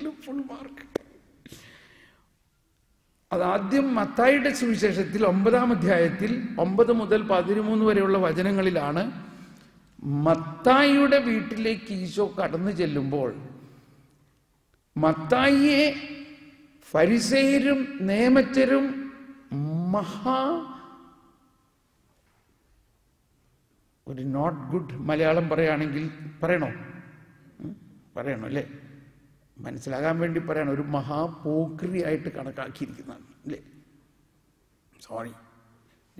സബ്ജക്റ്റിലും full mark. അതാദ്യം മത്തായിയുടെ സുവിശേഷത്തിൽ 9-ാം അധ്യായത്തിൽ 9 മുതൽ 13 വരെയുള്ള വചനങ്ങളിലാണ് മത്തായിയുടെ വീട്ടിലേക്ക് ഈശോ കടന്നു ചെല്ലുമ്പോൾ മത്തായിയെ ഫരിസേയരും നിയമജ്ഞരും ഒരു നോട്ട് ഗുഡ് മലയാളം പറയുകയാണെങ്കിൽ പറയണോ അല്ലേ, മനസ്സിലാകാൻ വേണ്ടി പറയണം, ഒരു മഹാപോക്രിയായിട്ട് കണക്കാക്കിയിരിക്കുന്നതാണ് അല്ലേ. സോറി,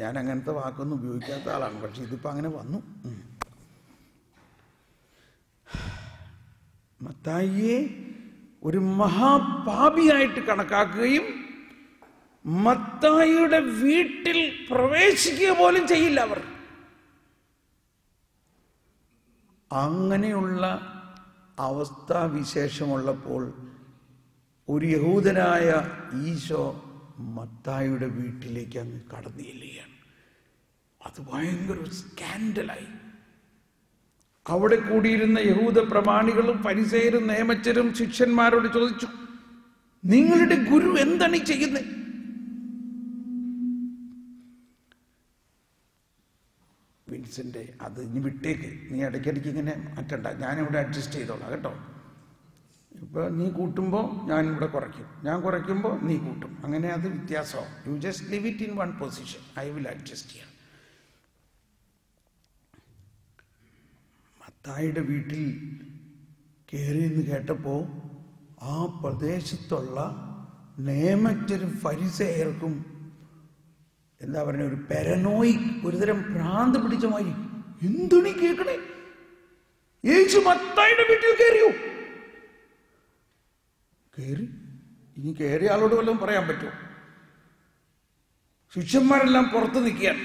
ഞാൻ അങ്ങനത്തെ വാക്കൊന്നും ഉപയോഗിക്കാത്ത ആളാണ്, പക്ഷെ ഇതിപ്പോൾ അങ്ങനെ വന്നു. മത്തായിയെ ഒരു മഹാപാപിയായിട്ട് കണക്കാക്കുകയും മത്തായിയുടെ വീട്ടിൽ പ്രവേശിക്കുക പോലും ചെയ്യില്ല അവർ. അങ്ങനെയുള്ള അവസ്ഥാവിശേഷമുള്ളപ്പോൾ ഒരു യഹൂദനായ ഈശോ മത്തായിയുടെ വീട്ടിലേക്ക് അങ്ങ് കടന്നു ചെല്ലുകയാണ്. അത് ഭയങ്കര സ്കാൻഡലായി. അവിടെ കൂടിയിരുന്ന യഹൂദ പ്രമാണികളും ഫരിസേയരും നിയമജ്ഞരും ശിഷ്യന്മാരോട് ചോദിച്ചു, നിങ്ങളുടെ ഗുരു എന്താണ് ചെയ്യുന്നത്? വിൻസെന്റ്, അത് ഇനി വിട്ടേക്ക്, നീ ഇടയ്ക്കിടയ്ക്ക് ഇങ്ങനെ മാറ്റണ്ട, ഞാനിവിടെ അഡ്ജസ്റ്റ് ചെയ്തോളാം കേട്ടോ. ഇപ്പോൾ നീ കൂട്ടുമ്പോൾ ഞാനിവിടെ കുറയ്ക്കും, ഞാൻ കുറയ്ക്കുമ്പോൾ നീ കൂട്ടും, അങ്ങനെ അത് വ്യത്യാസമാവും. You just leave it in one position, I will adjust ചെയ്യാം. മത്തായിയുടെ വീട്ടിൽ കയറിയെന്ന് കേട്ടപ്പോൾ ആ പ്രദേശത്തുള്ള നിയമജ്ഞരും ഫരിസേയർക്കും എന്താ പറയുക, ഒരു പെരനോയി, ഒരുതരം ഭ്രാന്ത് പിടിച്ച മാതിരി. എന്താണ് ഈ കേൾക്കണേ? യേശു മത്തായിയുടെ വീട്ടിൽ കയറിയോ? കയറി. ഇനി കയറിയ ആളോട് വല്ലതും പറയാൻ പറ്റുമോ? ശിഷ്യന്മാരെല്ലാം പുറത്ത് നിൽക്കുകയാണ്.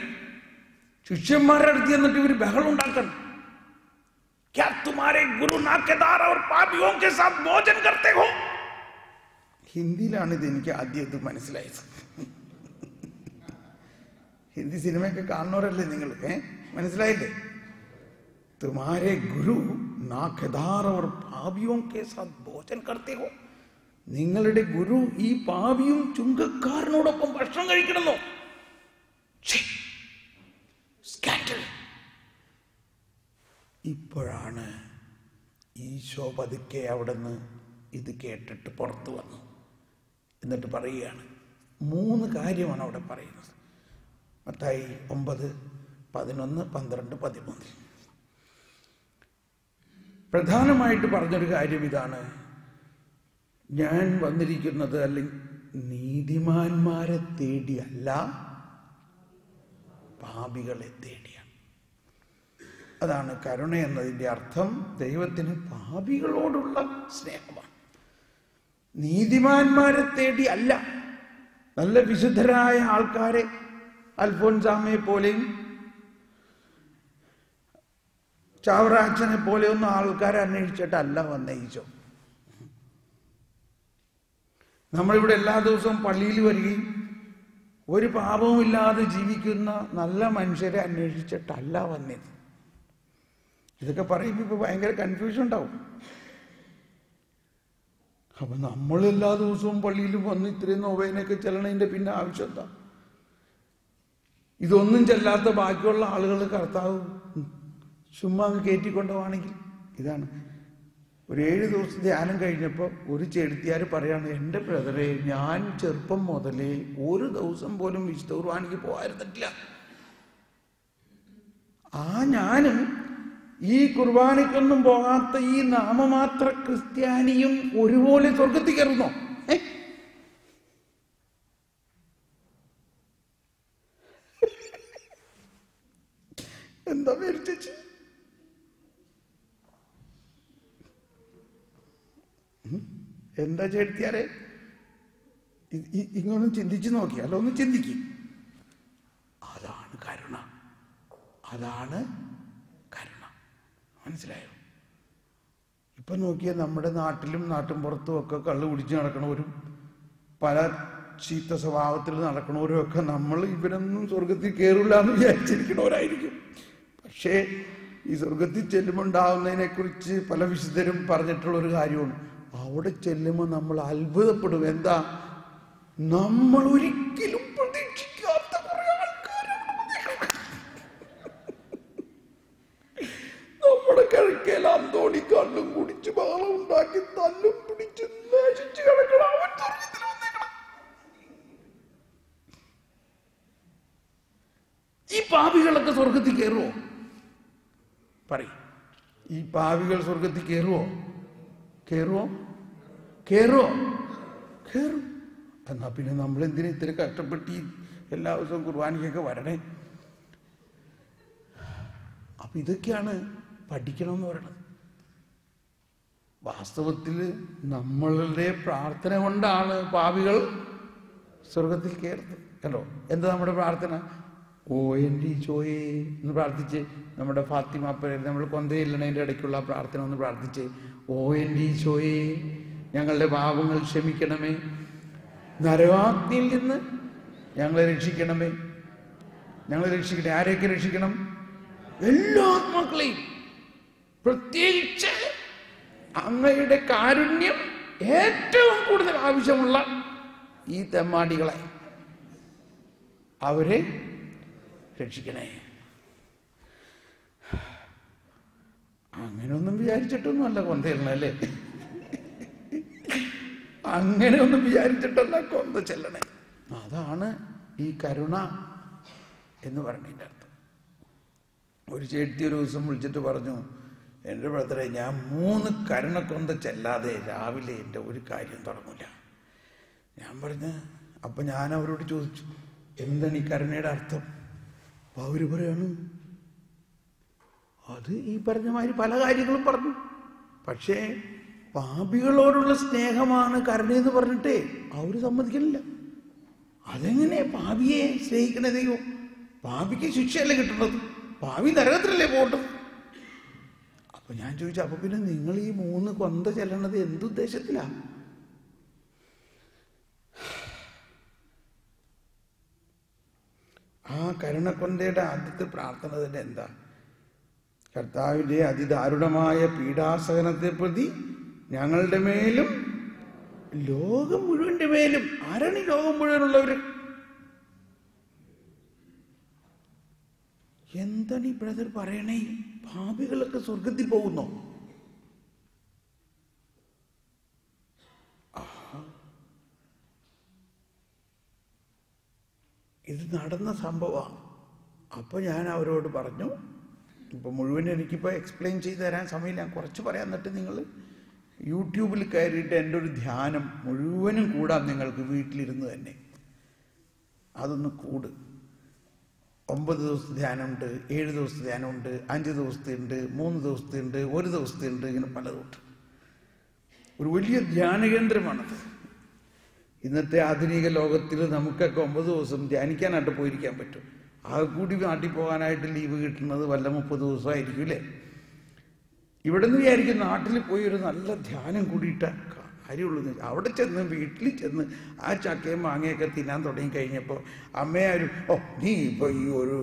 ശിഷ്യന്മാരുടെ അടുത്ത് എന്നിട്ട് ഇവർ ബഹളം ഉണ്ടാക്കണം. क्या तुम्हारे गुरु नाकेदार और पापियों के साथ भोजन करते हो? ഹിന്ദിയിലാണ് ഇത് എനിക്ക് ആദ്യം ഇത് മനസ്സിലായത്. ഹിന്ദി സിനിമയൊക്കെ കാണുന്നവരല്ലേ നിങ്ങൾ? മനസ്സിലായില്ലേ? തുമാരെ ഗുരു നാഖദാർ और പാപിയോं के साथ भोजन करते हो? നിങ്ങളുടെ ഗുരു ഈ പാപിയും ചുങ്കക്കാരനോടൊപ്പം ഭക്ഷണം കഴിക്കണമെന്നോ? സ്കാൻഡൽ. ഇപ്പോഴാണ് ഈശോ പതുക്കെ അവിടെ നിന്ന് ഇത് കേട്ടിട്ട് പുറത്തു വന്നു. എന്നിട്ട് പറയുകയാണ്, 3 കാര്യമാണ് അവിടെ പറയുന്നത്. മത്തായി 9, 11, 12, 13. പ്രധാനമായിട്ട് പറഞ്ഞൊരു കാര്യം ഇതാണ്, ഞാൻ വന്നിരിക്കുന്നത് അല്ലെങ്കിൽ നീതിമാന്മാരെ തേടിയല്ല, പാപികളെ തേടിയാണ്. അതാണ് കരുണ എന്നതിൻ്റെ അർത്ഥം. ദൈവത്തിന് പാപികളോടുള്ള സ്നേഹമാണ്. നീതിമാന്മാരെ തേടി അല്ല. നല്ല വിശുദ്ധരായ ആൾക്കാരെ, അൽഫോൻസാമയെ പോലെയും ചാവറാച്ചനെ പോലെയൊന്നും ആൾക്കാരെ അന്വേഷിച്ചിട്ടല്ല വന്ന ഈശോ. നമ്മളിവിടെ എല്ലാ ദിവസവും പള്ളിയിൽ വരികയും ഒരു പാപവുമില്ലാതെ ജീവിക്കുന്ന നല്ല മനുഷ്യരെ അന്വേഷിച്ചിട്ടല്ല വന്നത്. ഇതൊക്കെ പറയുമ്പോൾ ഇപ്പോൾ ഭയങ്കര കൺഫ്യൂഷൻ ഉണ്ടാവും. അപ്പൊ നമ്മൾ എല്ലാ ദിവസവും പള്ളിയിലും വന്ന് ഇത്രയും നൊവേനൊക്കെ ചെല്ലണതിന്റെ പിന്നെ ആവശ്യം എന്താ? ഇതൊന്നും ചെല്ലാത്ത ബാക്കിയുള്ള ആളുകൾ കർത്താവ് ചുമ്മാ അങ്ങ് കയറ്റിക്കൊണ്ടുപോവാണെങ്കിൽ. ഇതാണ് ഒരു 7 ദിവസം ധ്യാനം കഴിഞ്ഞപ്പോൾ ഒരു ചെടുത്തിയാർ പറയാണ്, എൻ്റെ ബ്രദറെ, ഞാൻ ചെറുപ്പം മുതലേ ഒരു ദിവസം പോലും വിശുദ്ധ കുർബാനയ്ക്ക് പോകാതിരുന്നിട്ടില്ല. ഞാനും ഈ കുർബാനയ്ക്കൊന്നും പോകാത്ത ഈ നാമമാത്ര ക്രിസ്ത്യാനിയും ഒരുപോലെ സ്വർഗത്തിൽ കയറുന്നോ? എന്താ വിചാരിച്ചു? എന്താ ചേർത്തിയാരെ ഇങ്ങൊന്നും ചിന്തിച്ചു നോക്കി, അല്ല ഒന്ന് ചിന്തിക്കും. അതാണ് കരുണ, അതാണ് കരുണ. മനസ്സിലായോ? ഇപ്പൊ നോക്കിയാൽ നമ്മുടെ നാട്ടിലും നാട്ടിൻ പുറത്തും ഒക്കെ കള്ളു കുടിച്ച് നടക്കണവരും പല ചീത്ത സ്വഭാവത്തിൽ നടക്കണവരും ഒക്കെ നമ്മൾ ഇവരൊന്നും സ്വർഗത്തിൽ കയറില്ല എന്ന് വിചാരിച്ചിരിക്കണവരായിരിക്കും. പക്ഷേ ഈ സ്വർഗത്തിൽ ചെല്ലുമുണ്ടാവുന്നതിനെ കുറിച്ച് പല വിശുദ്ധരും പറഞ്ഞിട്ടുള്ള ഒരു കാര്യമാണ്, അവിടെ ചെല്ലുമ്പോൾ നമ്മൾ അത്ഭുതപ്പെടും. എന്താ? നമ്മൾ ഒരിക്കലും പ്രതീക്ഷിക്കാത്ത കുറെ ആൾക്കാർ നമ്മുടെ കിഴക്കേൽ അന്തോണി കള്ളും കുടിച്ച് ബഹളം ഉണ്ടാക്കി തല്ലും പിടിച്ച് നശിച്ച് കിടക്കണം. അവൻ സ്വർഗത്തിൽ വന്നേക്കണം. ഈ പാപികളൊക്കെ സ്വർഗത്തിൽ കയറുമോ? പറയും. ഈ പാപികൾ സ്വർഗത്തിൽ കയറുമോ? കയറുമോ? കയറുമോ? കയറും. എന്നാ പിന്നെ നമ്മളെന്തിനാ ഇത്ര കഷ്ടപ്പെട്ട് എല്ലാ ദിവസവും കുർബാനയ്ക്കൊക്കെ വരണേ? അപ്പൊ ഇതൊക്കെയാണ് പഠിക്കണമെന്ന് പറയണത്. വാസ്തവത്തിൽ നമ്മളുടെ പ്രാർത്ഥന കൊണ്ടാണ് പാപികൾ സ്വർഗത്തിൽ കയറുന്നത്. കണ്ടോ? എന്താ നമ്മുടെ പ്രാർത്ഥന? ഓ എൻ്റെ ഈശോയേ എന്ന് പ്രാർത്ഥിച്ച്, നമ്മുടെ ഫാത്തിമാപ്പരെ നമ്മൾ കൊന്തയില്ലണതിൻ്റെ ഇടയ്ക്കുള്ള പ്രാർത്ഥന ഒന്ന് പ്രാർത്ഥിച്ച്, ഓ എൻ്റെ ഈശോയേ ഞങ്ങളുടെ പാപങ്ങൾ ക്ഷമിക്കണമേ, നരകാഗ്നിയിൽ നിന്ന് ഞങ്ങളെ രക്ഷിക്കണമേ. ഞങ്ങളെ രക്ഷിക്കണേ. ആരെയൊക്കെ രക്ഷിക്കണം? എല്ലാ ആത്മാക്കളെയും, പ്രത്യേകിച്ച് അങ്ങയുടെ കാരുണ്യം ഏറ്റവും കൂടുതൽ ആവശ്യമുള്ള ഈ തെമ്മാടികളെ, അവരെ രക്ഷിക്കണേ. അങ്ങനെയൊന്നും വിചാരിച്ചിട്ടൊന്നുമല്ല കൊന്തയില്ലണല്ലേ, അങ്ങനെയൊന്നും വിചാരിച്ചിട്ടല്ല കൊന്ത ചെല്ലണേ. അതാണ് ഈ കരുണ എന്ന് പറഞ്ഞതിൻ്റെ അർത്ഥം. ഒരു ചേട്ടി ഒരു ദിവസം വിളിച്ചിട്ട് പറഞ്ഞു, എൻ്റെ ബ്രദറെ, ഞാൻ 3 കരുണക്കൊന്ത ചെല്ലാതെ രാവിലെ എൻ്റെ ഒരു കാര്യം തുടങ്ങില്ല. ഞാൻ പറഞ്ഞു, അപ്പം ഞാൻ അവരോട് ചോദിച്ചു, എന്താണ് ഈ കരുണയുടെ അർത്ഥം? അപ്പം അവർ പറയാണ്, അത് ഈ പറഞ്ഞ മാതിരി പല കാര്യങ്ങളും പറഞ്ഞു. പക്ഷേ പാപികളോടുള്ള സ്നേഹമാണ് കരുണയെന്ന് പറഞ്ഞിട്ടേ അവർ സമ്മതിക്കണില്ല. അതെങ്ങനെ പാപിയെ സ്നേഹിക്കണ ദൈവം? പാപിക്ക് ശിക്ഷയല്ലേ കിട്ടുന്നത്? പാപി നരകത്തിലല്ലേ പോട്ടത്? അപ്പൊ ഞാൻ ചോദിച്ചു, അപ്പൊ പിന്നെ നിങ്ങൾ ഈ 3 കൊന്ത ചെല്ലണത് എന്തുദ്ദേശത്തിലാ? ആ കരുണക്കൊന്തയുടെ ആദ്യത്തെ പ്രാർത്ഥന തന്നെ എന്താ? കർത്താവിന്റെ അതിദാരുണമായ പീഡാസഹനത്തെ പ്രതി ഞങ്ങളുടെ മേലും ലോകം മുഴുവന്റെ മേലും. ആരാണ് ഈ ലോകം മുഴുവനുള്ളവര്? എന്താണ് ഈ ബ്രദർ പറയണേ? പാപികളൊക്കെ സ്വർഗത്തിൽ പോകുന്നോ? ഇത് നടന്ന സംഭവമാണ്. അപ്പൊ ഞാൻ അവരോട് പറഞ്ഞു, ഇപ്പൊ മുഴുവൻ എനിക്കിപ്പോൾ എക്സ്പ്ലെയിൻ ചെയ്ത് തരാൻ സമയമില്ല, ഞാൻ കുറച്ച് പറയാൻ. എന്നിട്ട് നിങ്ങൾ യൂട്യൂബിൽ കയറിയിട്ട് എൻ്റെ ഒരു ധ്യാനം മുഴുവനും കൂടാം നിങ്ങൾക്ക് വീട്ടിലിരുന്ന് തന്നെ. അതൊന്ന് കൂട്. 9 ദിവസത്തെ ധ്യാനമുണ്ട്, 7 ദിവസത്തെ ധ്യാനമുണ്ട്, 5 ദിവസത്തെ ഉണ്ട്, 3 ദിവസത്തെ ഉണ്ട്, 1 ദിവസത്തെ ഉണ്ട്, ഇങ്ങനെ പലതുണ്ട്. ഒരു വലിയ ധ്യാനകേന്ദ്രമാണത്. ഇന്നത്തെ ആധുനിക ലോകത്തിൽ നമുക്കൊക്കെ 9 ദിവസം ധ്യാനിക്കാനായിട്ട് പോയിരിക്കാൻ പറ്റും. ആ കൂടി നാട്ടിൽ പോകാനായിട്ട് ലീവ് കിട്ടുന്നത് വല്ല 30 ദിവസമായിരിക്കും അല്ലേ? ഇവിടെ നിന്ന് വിചാരിക്കും നാട്ടിൽ പോയി ഒരു നല്ല ധ്യാനം കൂടിയിട്ട കാര്യമുള്ളൂ. അവിടെ ചെന്ന് വീട്ടിൽ ചെന്ന് ആ ചക്കയും മാങ്ങയൊക്കെ തിന്നാൻ തുടങ്ങി കഴിഞ്ഞപ്പോൾ അമ്മയാരും, ഓ നീ ഇപ്പോൾ ഈ ഒരു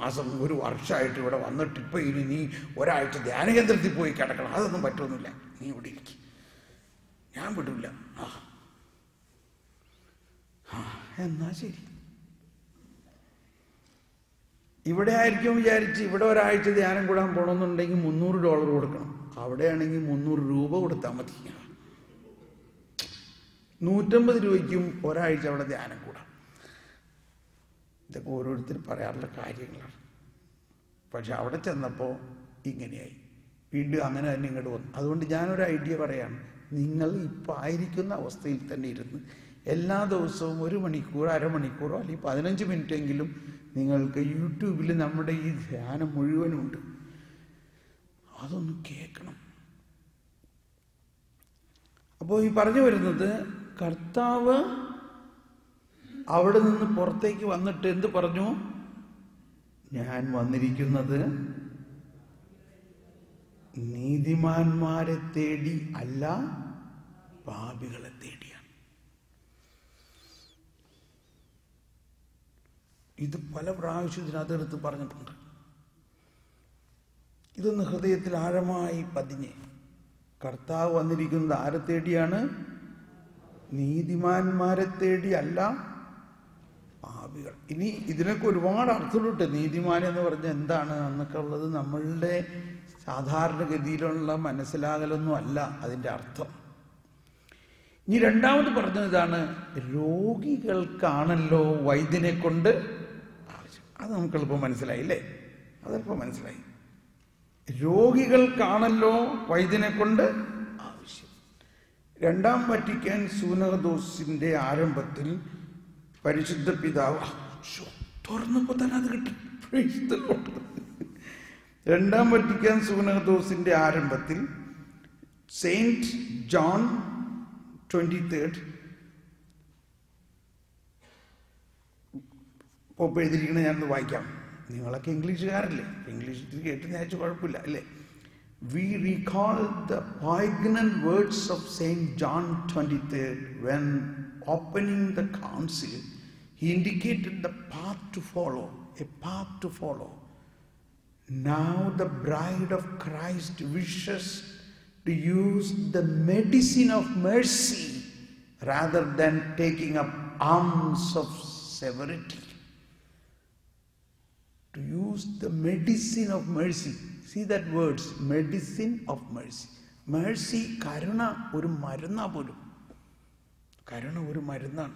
മാസം 1 വർഷമായിട്ട് ഇവിടെ വന്നിട്ട് ഇപ്പോൾ ഇനി നീ ഒരാഴ്ച ധ്യാനകേന്ദ്രത്തിൽ പോയി കിടക്കണം, അതൊന്നും പറ്റുമൊന്നുമില്ല, നീ ഇവിടെ ഇരിക്കും, ഞാൻ വിടില്ല. എന്നാ ശരി. ഇവിടെ ആയിരിക്കും വിചാരിച്ച് ഇവിടെ ഒരാഴ്ച ധ്യാനം കൂടാൻ പോകണമെന്നുണ്ടെങ്കിൽ $300 കൊടുക്കണം. അവിടെയാണെങ്കിൽ 300 രൂപ കൊടുത്താൽ മതി. 150 രൂപയ്ക്കും ഒരാഴ്ച അവിടെ ധ്യാനം കൂടാം. ഇതൊക്കെ ഓരോരുത്തർ പറയാറുള്ള കാര്യങ്ങളാണ്. പക്ഷെ അവിടെ ചെന്നപ്പോൾ ഇങ്ങനെയായി. വീണ്ടും അങ്ങനെ തന്നെ ഇങ്ങോട്ട് വന്നു. അതുകൊണ്ട് ഞാനൊരു ഐഡിയ പറയാണ്. നിങ്ങൾ ഇപ്പോൾ ആയിരിക്കുന്ന അവസ്ഥയിൽ തന്നെ ഇരുന്ന് എല്ലാ ദിവസവും 1 മണിക്കൂർ, അരമണിക്കൂറോ അല്ലെങ്കിൽ 15 മിനിറ്റെങ്കിലും നിങ്ങൾക്ക് യൂട്യൂബിൽ നമ്മുടെ ഈ ധ്യാനം മുഴുവനുണ്ട്, അതൊന്ന് കേൾക്കണം. അപ്പോൾ ഈ പറഞ്ഞു വരുന്നത്, കർത്താവ് അവിടെ നിന്ന് പുറത്തേക്ക് വന്നിട്ട് എന്ത് പറഞ്ഞു? ഞാൻ വന്നിരിക്കുന്നത് നീതിമാന്മാരെ തേടി അല്ല, പാപികളെ തേടിയാണ്. ഇത് പല പ്രാവശ്യം ഇതിനകത്തെടുത്ത് പറഞ്ഞിട്ടുണ്ട്. ഇതൊന്ന് ഹൃദയത്തിൽ ആഴമായി പതിഞ്ഞ് കർത്താവ് വന്നിരിക്കുന്നത് ആരെ തേടിയാണ്? നീതിമാന്മാരെ തേടി അല്ല, പാപികൾ. ഇനി ഇതിനൊക്കെ ഒരുപാട് അർത്ഥമുണ്ട്. നീതിമാൻ എന്ന് പറഞ്ഞാൽ എന്താണ് എന്നൊക്കെ ഉള്ളത് നമ്മളുടെ സാധാരണഗതിയിലുള്ള മനസ്സിലാകലൊന്നും അല്ല അതിൻ്റെ അർത്ഥം. ഇനി രണ്ടാമത് പറഞ്ഞത് ഇതാണ്, രോഗികൾക്കാണല്ലോ വൈദ്യനെ കൊണ്ട് ആവശ്യം. അത് നമുക്ക് എളുപ്പം മനസ്സിലായില്ലേ? അതെളുപ്പം മനസ്സിലായി. രോഗികൾക്കാണല്ലോ വൈദ്യനെ കൊണ്ട് ആവശ്യം. രണ്ടാം വത്തിക്കാൻ സൂനഹദോസിന്റെ ആരംഭത്തിൽ പരിശുദ്ധ പിതാവ് തുറന്നപ്പോൾ തന്നെ അത് കിട്ടി. രണ്ടാം വത്തിക്കാൻ സൂനഹദോസിന്റെ ആരംഭത്തിൽ സെയിന്റ് ജോൺ 23 പോപ്പ് എഴുതിയിരിക്കണ ഞാനൊന്ന് വായിക്കാം. നിങ്ങളൊക്കെ ഇംഗ്ലീഷുകാരല്ലേ, ഇംഗ്ലീഷ് കേട്ട് നേരിച്ച് കുഴപ്പമില്ല അല്ലേ? We recall the poignant words of Saint John 23 when opening the council. He indicated the path to follow, a path to follow. Now the bride of Christ wishes to use the medicine of mercy rather than taking up arms of severity. To use the medicine of mercy. See that words, medicine of mercy. Mercy, കരുണ ഒരു മരുന്നാ പോലും. കരുണ ഒരു മരുന്നാണ്.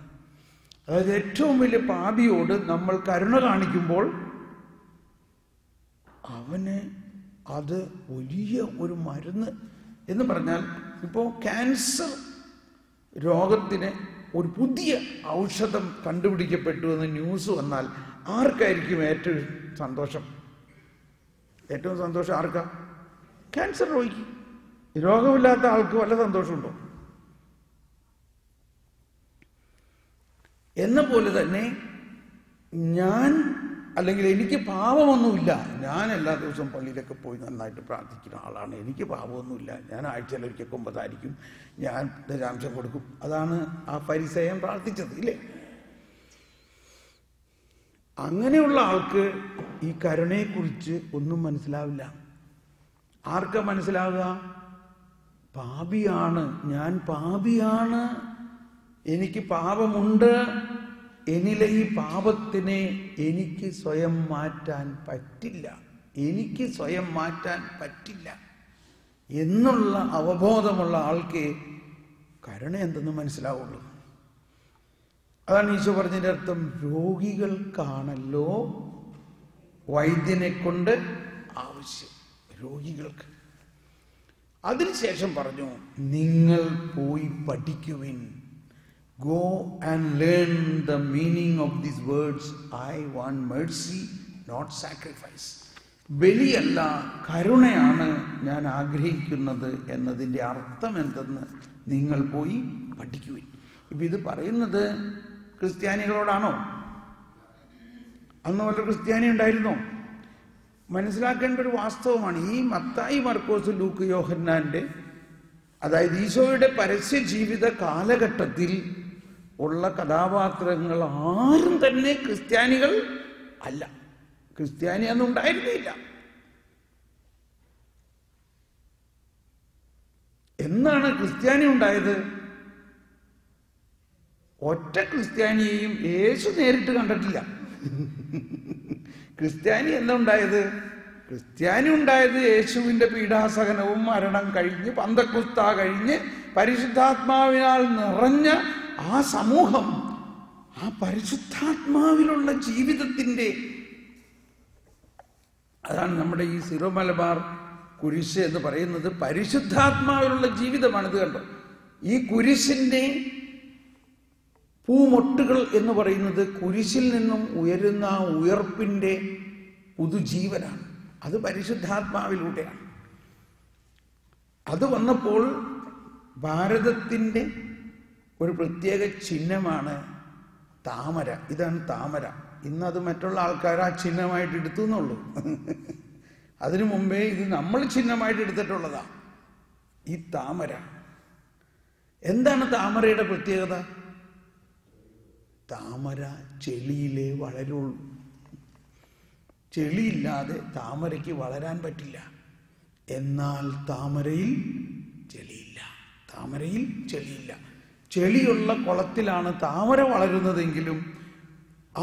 അതായത് ഏറ്റവും വലിയ പാപിയോട് നമ്മൾ കരുണ കാണിക്കുമ്പോൾ അവന് അത് വലിയ ഒരു മരുന്ന് എന്ന് പറഞ്ഞാൽ, ഇപ്പോൾ ക്യാൻസർ രോഗത്തിന് ഒരു പുതിയ ഔഷധം കണ്ടുപിടിക്കപ്പെട്ടു എന്ന് ന്യൂസ് വന്നാൽ ആർക്കായിരിക്കും ഏറ്റവും സന്തോഷം? ഏറ്റവും സന്തോഷം ആർക്കാ? ക്യാൻസർ രോഗിക്ക്. രോഗമില്ലാത്ത ആൾക്ക് വല്ല സന്തോഷമുണ്ടോ? എന്ന പോലെ തന്നെ ഞാൻ, അല്ലെങ്കിൽ എനിക്ക് പാപമൊന്നുമില്ല, ഞാൻ എല്ലാ ദിവസവും പള്ളിയിലൊക്കെ പോയി നന്നായിട്ട് പ്രാർത്ഥിക്കുന്ന ആളാണ്, എനിക്ക് പാപമൊന്നുമില്ല, ഞാൻ ആഴ്ചയിലൊരിക്കൽ കുമ്പതായിരിക്കും, ഞാൻ ദശാംശം കൊടുക്കും. അതാണ് ആ ഫരിസേയൻ പ്രാർത്ഥിച്ചത്, ഇല്ലേ? അങ്ങനെയുള്ള ആൾക്ക് ഈ കരുണയെക്കുറിച്ച് ഒന്നും മനസ്സിലാവില്ല. ആർക്കാ മനസ്സിലാവുക? പാപിയാണ്, ഞാൻ പാപിയാണ്, എനിക്ക് പാപമുണ്ട്, എന്നിലെ ഈ പാപത്തിനെ എനിക്ക് സ്വയം മാറ്റാൻ പറ്റില്ല, എനിക്ക് സ്വയം മാറ്റാൻ പറ്റില്ല എന്നുള്ള അവബോധമുള്ള ആൾക്ക് കരുണ എന്തെന്ന് മനസ്സിലാവുള്ളൂ. അതാണ് ഈശോ പറഞ്ഞതിൻ്റെ അർത്ഥം. രോഗികൾക്കാണല്ലോ വൈദ്യനെ കൊണ്ട് ആവശ്യം, രോഗികൾക്ക്. അതിനുശേഷം പറഞ്ഞു, നിങ്ങൾ പോയി പഠിക്കുവിൻ. Go and learn the meaning of these words. I want mercy, not sacrifice. ബലിയല്ല, കരുണയാണ് ഞാൻ ആഗ്രഹിക്കുന്നത് എന്നതിൻ്റെ അർത്ഥം എന്തെന്ന് നിങ്ങൾ പോയി പഠിക്കുവിൻ. ഇപ്പം ഇത് പറയുന്നത് ക്രിസ്ത്യാനികളോടാണോ? അന്ന് വല്ല ക്രിസ്ത്യാനി ഉണ്ടായിരുന്നോ? മനസ്സിലാക്കേണ്ട ഒരു വാസ്തവമാണ്. ഈ മത്തായി, മർക്കോസ്, ലൂക്ക്, യോഹന്നാന്റെ, അതായത് ഈശോയുടെ പരസ്യ ജീവിത കാലഘട്ടത്തിൽ ഉള്ള കഥാപാത്രങ്ങൾ ആരും തന്നെ ക്രിസ്ത്യാനികൾ അല്ല. ക്രിസ്ത്യാനി അന്ന് ഉണ്ടായിരുന്നില്ല. എന്നാണ് ക്രിസ്ത്യാനി ഉണ്ടായത്? ഒറ്റ ക്രിസ്ത്യാനിയെയും യേശു നേരിട്ട് കണ്ടിട്ടില്ല. ക്രിസ്ത്യാനി എന്നുണ്ടായത്? ക്രിസ്ത്യാനി ഉണ്ടായത് യേശുവിൻ്റെ പീഡാസഹനവും മരണം കഴിഞ്ഞ്, പന്തക്കുസ്ത കഴിഞ്ഞ്, പരിശുദ്ധാത്മാവിനാൽ നിറഞ്ഞ ആ സമൂഹം, ആ പരിശുദ്ധാത്മാവിലുള്ള ജീവിതത്തിൻ്റെ, അതാണ് നമ്മുടെ ഈ സിറോ മലബാർ കുരിശ് എന്ന് പറയുന്നത്. പരിശുദ്ധാത്മാവിലുള്ള ജീവിതമാണിത്. കണ്ടോ, ഈ കുരിശിൻ്റെ പൂമൊട്ടുകൾ എന്ന് പറയുന്നത് കുരിശിൽ നിന്നും ഉയരുന്ന ഉയർപ്പിൻ്റെ പുതുജീവനാണ്. അത് പരിശുദ്ധാത്മാവിലൂടെയാണ്. അത് വന്നപ്പോൾ ഭാരതത്തിൻ്റെ ഒരു പ്രത്യേക ചിഹ്നമാണ് താമര. ഇതാണ് താമര. ഇന്നത് മറ്റുള്ള ആൾക്കാർ ആ ചിഹ്നമായിട്ട് എടുത്തു എന്നുള്ളൂ. അതിനു മുമ്പേ ഇത് നമ്മൾ ചിഹ്നമായിട്ട് എടുത്തിട്ടുള്ളതാ ഈ താമര. എന്താണ് താമരയുടെ പ്രത്യേകത? താമര ചെളിയിലേ വളരുള്ളൂ. ചെളിയില്ലാതെ താമരയ്ക്ക് വളരാൻ പറ്റില്ല. എന്നാൽ താമരയിൽ ചെളിയില്ല. താമരയിൽ ചെളിയില്ല. ചെളിയുള്ള കുളത്തിലാണ് താമര വളരുന്നതെങ്കിലും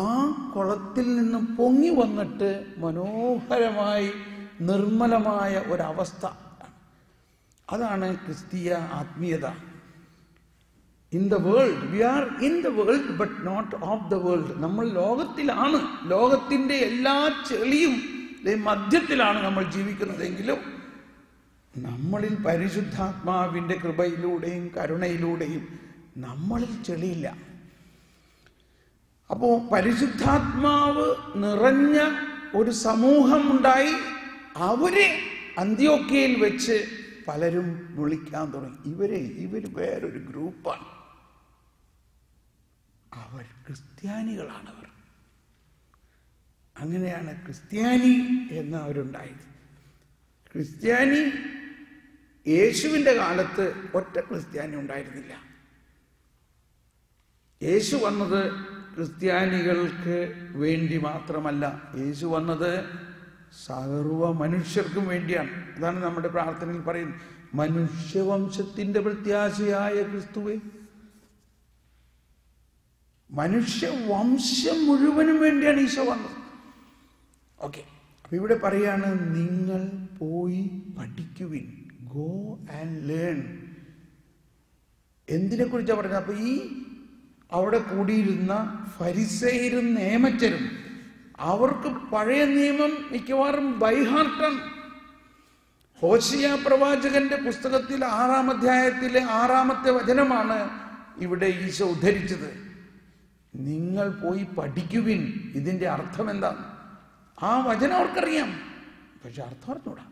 ആ കുളത്തിൽ നിന്ന് പൊങ്ങി വന്നിട്ട് മനോഹരമായി നിർമ്മലമായ ഒരവസ്ഥ. അതാണ് ക്രിസ്തീയ ആത്മീയത. In the world, we are in the world but not of the world. നമ്മൾ ലോകത്തിലാണ്, ലോകത്തിൻ്റെ എല്ലാ ചെളിയും മധ്യത്തിലാണ് നമ്മൾ ജീവിക്കുന്നതെങ്കിലും നമ്മളിൽ പരിശുദ്ധാത്മാവിൻ്റെ കൃപയിലൂടെയും കരുണയിലൂടെയും നമ്മളിൽ ചെളിയില്ല. അപ്പോൾ പരിശുദ്ധാത്മാവ് നിറഞ്ഞ ഒരു സമൂഹം ഉണ്ടായി. അവരെ അന്ത്യോക്യയിൽ വെച്ച് പലരും വിളിക്കാൻ തുടങ്ങി, ഇവർ വേറൊരു ഗ്രൂപ്പാണ്, അവർ ക്രിസ്ത്യാനികളാണവർ. അങ്ങനെയാണ് ക്രിസ്ത്യാനി എന്നവരുണ്ടായത്. ക്രിസ്ത്യാനി, യേശുവിൻ്റെ കാലത്ത് ഒറ്റ ക്രിസ്ത്യാനി ഉണ്ടായിരുന്നില്ല. യേശു വന്നത് ക്രിസ്ത്യാനികൾക്ക് വേണ്ടി മാത്രമല്ല, യേശു വന്നത് സർവ മനുഷ്യർക്കും വേണ്ടിയാണ്. അതാണ് നമ്മുടെ പ്രാർത്ഥനയിൽ പറയുന്നത്, മനുഷ്യവംശത്തിൻ്റെ പ്രത്യാശയായ ക്രിസ്തുവേ. മനുഷ്യവംശം മുഴുവനും വേണ്ടിയാണ് ഈശോ വന്നത്. ഓക്കെ, അപ്പൊ ഇവിടെ പറയാണ്, നിങ്ങൾ പോയി പഠിക്കുവിൻ, ഗോ ആൻഡ് ലേൺ. എന്തിനെ കുറിച്ചാണ് പറഞ്ഞത്? അപ്പൊ ഈ അവിടെ കൂടിയിരുന്ന ഫരിസേയരും നിയമജ്ഞരും, അവർക്ക് പഴയ നിയമം മിക്കവാറും ബൈഹാർട്ടാണ്. ഹോശിയ പ്രവാചകന്റെ പുസ്തകത്തിൽ 6-ാം അധ്യായത്തിലെ 6-ാമത്തെ വചനമാണ് ഇവിടെ ഈശോ ഉദ്ധരിച്ചത്. നിങ്ങൾ പോയി പഠിക്കുവിൻ. ഇതിന്റെ അർത്ഥം എന്താണ്? ആ വചനം അവർക്കറിയാം, പക്ഷെ അർത്ഥം അറിഞ്ഞൂടാ.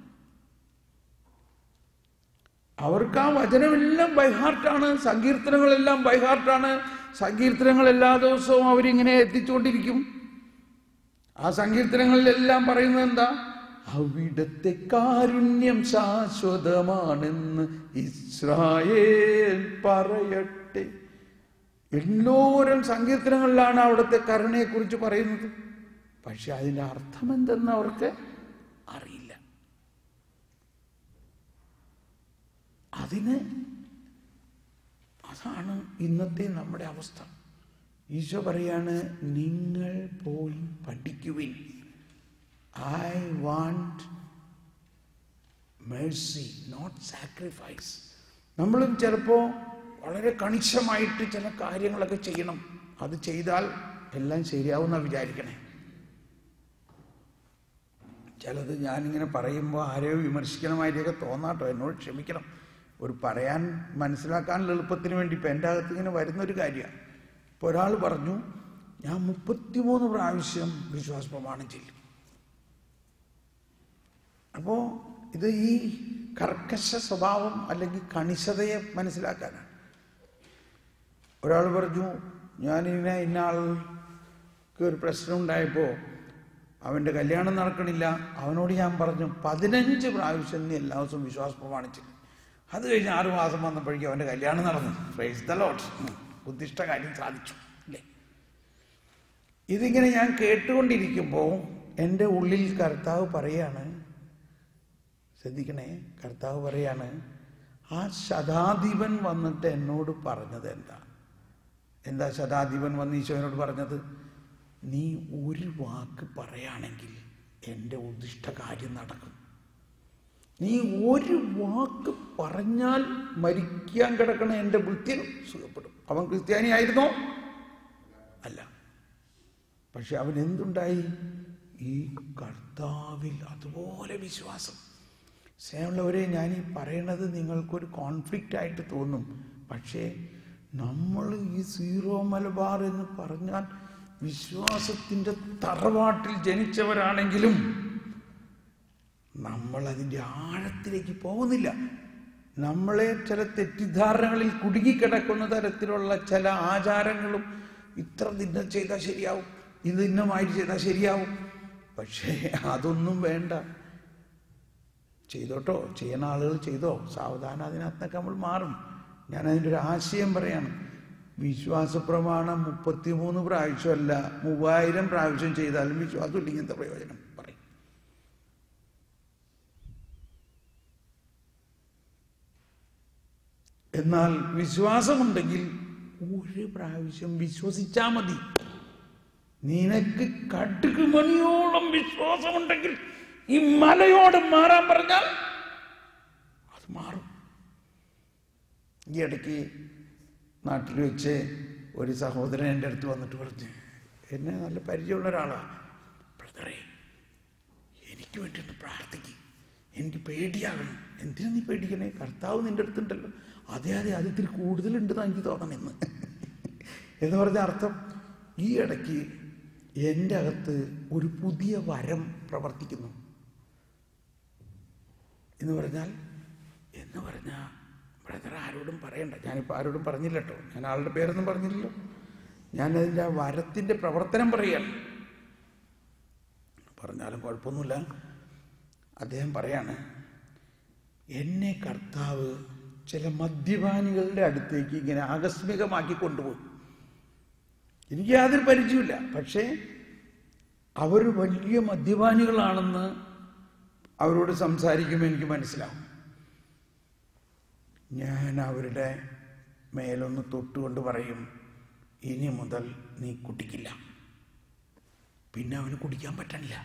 അവർക്ക് ആ വചനമെല്ലാം ബൈഹാർട്ടാണ്, സങ്കീർത്തനങ്ങളെല്ലാം ബൈഹാർട്ടാണ്. സങ്കീർത്തനങ്ങൾ എല്ലാ ദിവസവും അവരിങ്ങനെ എത്തിച്ചുകൊണ്ടിരിക്കും. ആ സങ്കീർത്തനങ്ങളിലെല്ലാം പറയുന്നത് എന്താ? അവിടുത്തെ കാരുണ്യം ശാശ്വതമാണെന്ന് ഇസ്രായേൽ പറയട്ടെ. എല്ലോരം സങ്കീർത്തനങ്ങളിലാണ് അവിടുത്തെ കരുണയെക്കുറിച്ച് പറയുന്നത്. പക്ഷെ അതിൻ്റെ അർത്ഥം എന്തെന്ന് അവർക്ക് അറിയില്ല. അതാണ് ഇന്നത്തെ നമ്മുടെ അവസ്ഥ. ഈശോ പറയാണ്, നിങ്ങൾ പോയി പഠിക്കുവിൻ. I want mercy, not sacrifice. നമ്മളും ചിലപ്പോൾ വളരെ കണിശമായിട്ട് ചില കാര്യങ്ങളൊക്കെ ചെയ്യണം. അത് ചെയ്താൽ എല്ലാം ശരിയാവുന്ന വിചാരിക്കണേ. ചിലത് ഞാനിങ്ങനെ പറയുമ്പോൾ ആരെയോ വിമർശിക്കണമായിട്ടൊക്കെ തോന്നാട്ടോ, എന്നോട് ക്ഷമിക്കണം. ഒരു പറയാൻ മനസ്സിലാക്കാനുള്ള എളുപ്പത്തിന് വേണ്ടി ഇപ്പം എൻ്റെ അകത്ത് ഇങ്ങനെ വരുന്നൊരു കാര്യമാണ്. ഇപ്പോൾ ഒരാൾ പറഞ്ഞു, ഞാൻ 33 പ്രാവശ്യം വിശ്വാസ പ്രമാണം ചെയ്യും. അപ്പോൾ ഇത് ഈ കർക്കശ സ്വഭാവം അല്ലെങ്കിൽ കണിശതയെ മനസ്സിലാക്കാനാണ്. ഒരാൾ പറഞ്ഞു, ഞാനിങ്ങനെ ഇന്ന ആൾക്ക് ഒരു പ്രശ്നം ഉണ്ടായപ്പോൾ അവൻ്റെ കല്യാണം നടക്കണില്ല. അവനോട് ഞാൻ പറഞ്ഞു 15 പ്രാവശ്യം നീ എല്ലാ ദിവസവും വിശ്വാസ പ്രമാണിച്ചു. അത് കഴിഞ്ഞ് 6 മാസം വന്നപ്പോഴേക്കും അവൻ്റെ കല്യാണം നടന്നു. Praise the Lord. ഉദ്ദിഷ്ട കാര്യം സാധിച്ചു അല്ലേ? ഇതിങ്ങനെ ഞാൻ കേട്ടുകൊണ്ടിരിക്കുമ്പോൾ എൻ്റെ ഉള്ളിൽ കർത്താവ് പറയാണ്, ശ്രദ്ധിക്കണേ, കർത്താവ് പറയാണ്, ആ ശതാധിപൻ വന്നിട്ട് എന്നോട് പറഞ്ഞത് എന്താ ശതാധിപൻ വന്ന് ഈശോനോട് പറഞ്ഞത്? നീ ഒരു വാക്ക് പറയുകയാണെങ്കിൽ എൻ്റെ ഉദ്ദിഷ്ട കാര്യം നടക്കും. നീ ഒരു വാക്ക് പറഞ്ഞാൽ മരിക്കാൻ കിടക്കണ എൻ്റെ വൃത്യൻ സുഖപ്പെടും. അവൻ ക്രിസ്ത്യാനി ആയിരുന്നോ? അല്ല. പക്ഷെ അവൻ എന്തുണ്ടായി? ഈ കർത്താവിൽ അതുപോലെ വിശ്വാസം. സ്നേഹമുള്ളവരെ, ഞാനീ പറയണത് നിങ്ങൾക്കൊരു കോൺഫ്ലിക്റ്റ് ആയിട്ട് തോന്നും. പക്ഷേ നമ്മൾ ഈ സീറോ മലബാർ എന്ന് പറഞ്ഞാൽ വിശ്വാസത്തിൻ്റെ തറവാട്ടിൽ ജനിച്ചവരാണെങ്കിലും നമ്മൾ അതിൻ്റെ ആഴത്തിലേക്ക് പോകുന്നില്ല. നമ്മളെ ചില തെറ്റിദ്ധാരണകളിൽ കുടുങ്ങിക്കിടക്കുന്ന തരത്തിലുള്ള ചില ആചാരങ്ങളും, ഇത്ര ദിനം ചെയ്താൽ ശരിയാവും, ഇത് ഇന്നമായിട്ട് ചെയ്താൽ ശരിയാവും. പക്ഷേ അതൊന്നും വേണ്ട. ചെയ്തോട്ടോ, ചെയ്യുന്ന ആളുകൾ ചെയ്തോ, സാവധാനം അതിനകത്തൊക്കെ നമ്മൾ മാറും. ഞാനതിൻ്റെ ഒരു ആശയം പറയാണ്. വിശ്വാസ പ്രമാണം 33 പ്രാവശ്യമല്ല 3000 പ്രാവശ്യം ചെയ്താലും വിശ്വാസം ഇല്ലെങ്കിൽ എന്താ പ്രയോജനം? പറയും. എന്നാൽ വിശ്വാസമുണ്ടെങ്കിൽ ഒരു പ്രാവശ്യം വിശ്വസിച്ചാൽ മതി. നിനക്ക് കടുകുമണിയോളം വിശ്വാസമുണ്ടെങ്കിൽ ഈ മലയോട് മാറാൻ പറഞ്ഞാൽ അത് മാറും. ഈ ഇടയ്ക്ക് നാട്ടിൽ വെച്ച് ഒരു സഹോദരൻ എൻ്റെ അടുത്ത് വന്നിട്ട് പറഞ്ഞു, എന്നെ നല്ല പരിചയമുള്ള ഒരാളാണ്, ബ്രദറെ എനിക്ക് വേണ്ടിയിട്ട് പ്രാർത്ഥിക്കും, എനിക്ക് പേടിയാകണം. എന്തിനാ നീ പേടിക്കണേ? കർത്താവ് നിൻ്റെ അടുത്തുണ്ടല്ലോ. അതെ അത് ഇത്തിരി കൂടുതലുണ്ടെന്നാണ് എനിക്ക് തോന്നണമെന്ന് എന്ന് പറഞ്ഞ അർത്ഥം, ഈ ഇടയ്ക്ക് എൻ്റെ അകത്ത് ഒരു പുതിയ വരം പ്രവർത്തിക്കുന്നു എന്ന് പറഞ്ഞാൽ ബ്രദർ ആരോടും പറയണ്ട. ഞാനിപ്പോൾ ആരോടും പറഞ്ഞില്ല കേട്ടോ, ഞാൻ ആളുടെ പേരൊന്നും പറഞ്ഞില്ലല്ലോ. ഞാനതിൻ്റെ ആ വരത്തിൻ്റെ പ്രവർത്തനം പറയുകയാണ്. പറഞ്ഞാലും കുഴപ്പമൊന്നുമില്ല. അദ്ദേഹം പറയാണ്, എന്നെ കർത്താവ് ചില മദ്യപാനികളുടെ അടുത്തേക്ക് ഇങ്ങനെ ആകസ്മികമാക്കി കൊണ്ടുപോകും. എനിക്ക് യാതൊരു പരിചയമില്ല, പക്ഷേ അവർ വലിയ മദ്യപാനികളാണെന്ന് അവരോട് സംസാരിക്കുമ്പോൾ എനിക്ക് മനസ്സിലാവും. ഞാൻ അവരുടെ മേലൊന്ന് തൊട്ടുകൊണ്ട് പറയും, ഇനി മുതൽ നീ കുടിക്കില്ല. പിന്നെ അവന് കുടിക്കാൻ പറ്റണില്ല.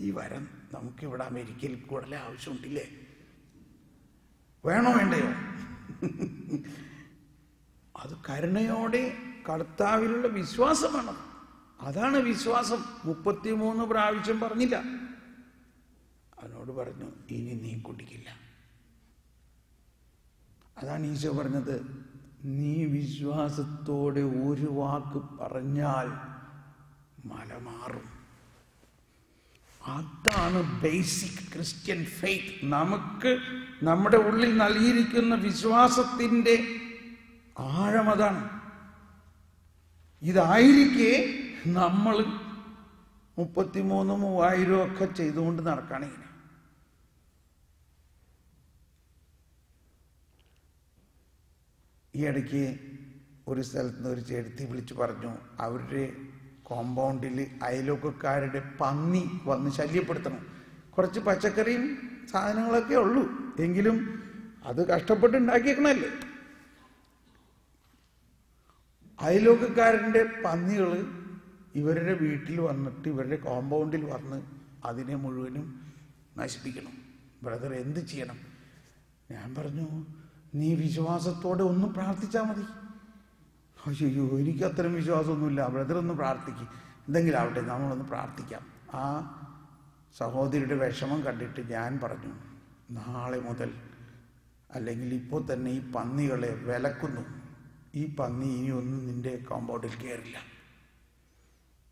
ഈ വരം നമുക്കിവിടെ അമേരിക്കയിൽ കൂടുതൽ ആവശ്യമുണ്ടില്ലേ? വേണോ വേണ്ടയോ? അത് കരുണയോടെ കർത്താവിലുള്ള വിശ്വാസമാണ്. അതാണ് വിശ്വാസം. 33 പ്രാവശ്യം പറഞ്ഞില്ല. അവനോട് പറഞ്ഞു, ഇനി നീ കുടിക്കില്ല. അതാണ് ഈശോ പറഞ്ഞത്, നീ വിശ്വാസത്തോടെ ഒരു വാക്ക് പറഞ്ഞാൽ മല മാറും. അതാണ് ബേസിക് ക്രിസ്ത്യൻ ഫെയ്ത്ത്. നമുക്ക് നമ്മുടെ ഉള്ളിൽ നൽകിയിരിക്കുന്ന വിശ്വാസത്തിൻ്റെ ആഴമതാണ്. ഇതായിരിക്കെ നമ്മൾ 33,000 3,000 ഒക്കെ ചെയ്തുകൊണ്ട് നടക്കുകയാണെങ്കിൽ, ഈ ഇടയ്ക്ക് ഒരു സ്ഥലത്ത് നിന്ന് ഒരു ചേട്ടത്തി വിളിച്ച് പറഞ്ഞു, അവരുടെ കോമ്പൗണ്ടിൽ അയൽവക്കക്കാരുടെ പന്നി വന്ന് ശല്യപ്പെടുത്തണം. കുറച്ച് പച്ചക്കറിയും സാധനങ്ങളൊക്കെ ഉള്ളൂ, എങ്കിലും അത് കഷ്ടപ്പെട്ട് ഉണ്ടാക്കിയേക്കണല്ലേ. അയൽവക്കക്കാരൻ്റെ പന്നികൾ ഇവരുടെ വീട്ടിൽ വന്നിട്ട് ഇവരുടെ കോമ്പൗണ്ടിൽ വന്ന് അതിനെ മുഴുവനും നശിപ്പിക്കണം. ബ്രദർ എന്ത് ചെയ്യണം? ഞാൻ പറഞ്ഞു, നീ വിശ്വാസത്തോടെ ഒന്ന് പ്രാർത്ഥിച്ചാൽ മതി. അയ്യോ, എനിക്ക് അത്തരം വിശ്വാസമൊന്നുമില്ല. ബ്രദർ ഒന്ന് പ്രാർത്ഥിക്കും, എന്തെങ്കിലും ആവട്ടെ, നമ്മളൊന്ന് പ്രാർത്ഥിക്കാം. ആ സഹോദരിയുടെ വിഷമം കണ്ടിട്ട് ഞാൻ പറഞ്ഞു, നാളെ മുതൽ അല്ലെങ്കിൽ ഇപ്പോൾ തന്നെ ഈ പന്നികളെ വിലക്കുന്നു. ഈ പന്നി ഇനി ഒന്നും നിന്റെ കോമ്പൗണ്ടിൽ കയറില്ല.